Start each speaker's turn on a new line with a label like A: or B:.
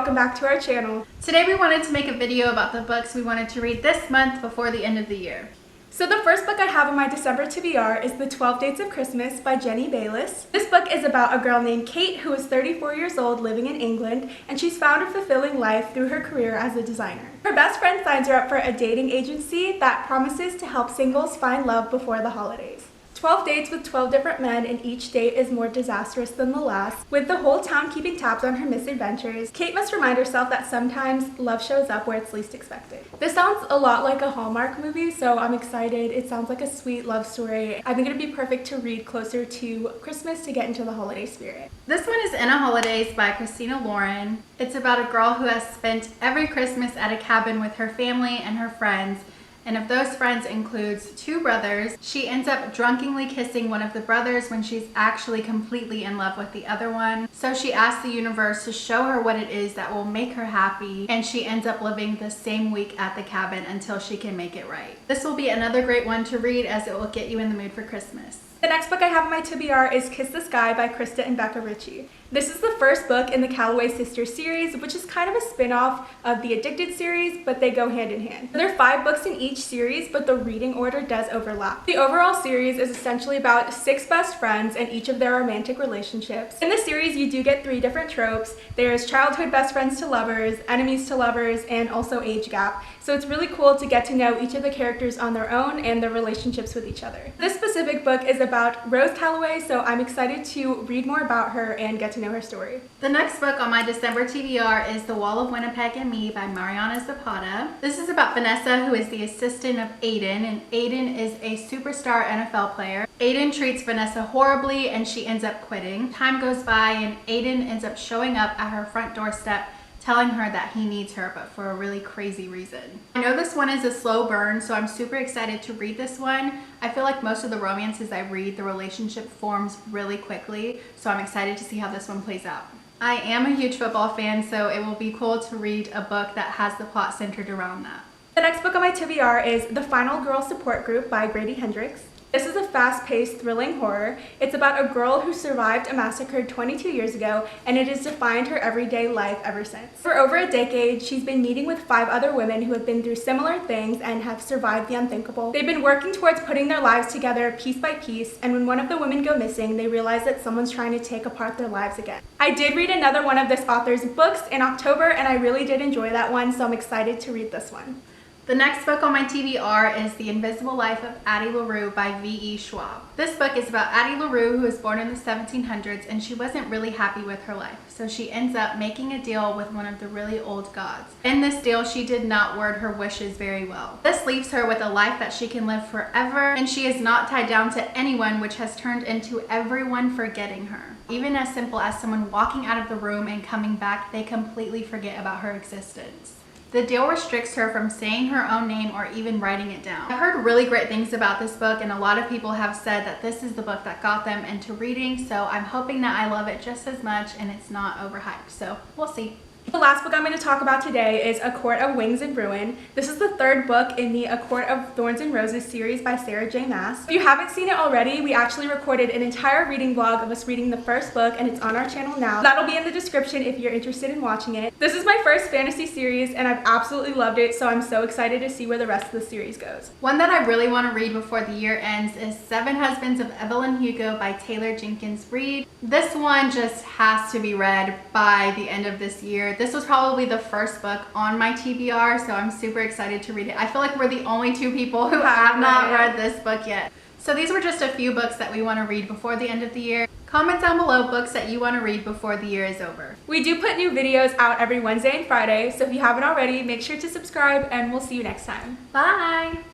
A: welcome back to our channel.
B: Today we wanted to make a video about the books we wanted to read this month before the end of the year.
A: So the first book I have on my December TBR is The 12 Dates of Christmas by Jenny Bayliss. This book is about a girl named Kate who is 34 years old living in England, and she's found a fulfilling life through her career as a designer. Her best friend signs her up for a dating agency that promises to help singles find love before the holidays. 12 dates with 12 different men, and each date is more disastrous than the last. With the whole town keeping tabs on her misadventures, Kate must remind herself that sometimes love shows up where it's least expected. This sounds a lot like a Hallmark movie, so I'm excited. It sounds like a sweet love story. I think it'd be perfect to read closer to Christmas to get into the holiday spirit.
B: This one is In a Holidays by Christina Lauren. It's about a girl who has spent every Christmas at a cabin with her family and her friends. And if those friends includes two brothers, she ends up drunkenly kissing one of the brothers when she's actually completely in love with the other one. So she asks the universe to show her what it is that will make her happy, and she ends up living the same week at the cabin until she can make it right. This will be another great one to read as it will get you in the mood for Christmas.
A: The next book I have on my TBR is Kiss the Sky by Krista and Becca Ritchie. This is the first book in the Calloway Sisters series, which is kind of a spin-off of the Addicted series, but they go hand in hand. There are 5 books in each series, but the reading order does overlap. The overall series is essentially about 6 best friends and each of their romantic relationships. In the series, you do get 3 different tropes. There's childhood best friends to lovers, enemies to lovers, and also age gap. So it's really cool to get to know each of the characters on their own and their relationships with each other. This specific book is about Rose Calloway, so I'm excited to read more about her and get to know her story.
B: The next book on my December TBR is The Wall of Winnipeg and Me by Mariana Zapata. This is about Vanessa, who is the assistant of Aiden, and Aiden is a superstar NFL player. Aiden treats Vanessa horribly and she ends up quitting. Time goes by and Aiden ends up showing up at her front doorstep telling her that he needs her, but for a really crazy reason. I know this one is a slow burn, so I'm super excited to read this one. I feel like most of the romances I read, the relationship forms really quickly, so I'm excited to see how this one plays out. I am a huge football fan, so it will be cool to read a book that has the plot centered around that.
A: The next book on my TBR is The Final Girl Support Group by Grady Hendrix. This is a fast-paced, thrilling horror. It's about a girl who survived a massacre 22 years ago, and it has defined her everyday life ever since. For over a decade, she's been meeting with 5 other women who have been through similar things and have survived the unthinkable. They've been working towards putting their lives together piece by piece, and when one of the women go missing, they realize that someone's trying to take apart their lives again. I did read another one of this author's books in October, and I really did enjoy that one, so I'm excited to read this one.
B: The next book on my TBR is The Invisible Life of Addie LaRue by V.E. Schwab. This book is about Addie LaRue, who was born in the 1700s, and she wasn't really happy with her life. So she ends up making a deal with one of the really old gods. In this deal, she did not word her wishes very well. This leaves her with a life that she can live forever, and she is not tied down to anyone, which has turned into everyone forgetting her. Even as simple as someone walking out of the room and coming back, they completely forget about her existence. The deal restricts her from saying her own name or even writing it down. I've heard really great things about this book, and a lot of people have said that this is the book that got them into reading, so I'm hoping that I love it just as much and it's not overhyped, so we'll see.
A: The last book I'm going to talk about today is A Court of Wings and Ruin. This is the 3rd book in the A Court of Thorns and Roses series by Sarah J. Maas. If you haven't seen it already, we actually recorded an entire reading vlog of us reading the first book, and it's on our channel now. That'll be in the description if you're interested in watching it. This is my first fantasy series, and I've absolutely loved it, so I'm so excited to see where the rest of the series goes.
B: One that I really want to read before the year ends is 7 Husbands of Evelyn Hugo by Taylor Jenkins Reid. This one just has to be read by the end of this year. This was probably the first book on my TBR, so I'm super excited to read it. I feel like we're the only 2 people who have not read this book yet. So these were just a few books that we want to read before the end of the year. Comment down below books that you want to read before the year is over.
A: We do put new videos out every Wednesday and Friday, so if you haven't already, make sure to subscribe, and we'll see you next time.
B: Bye!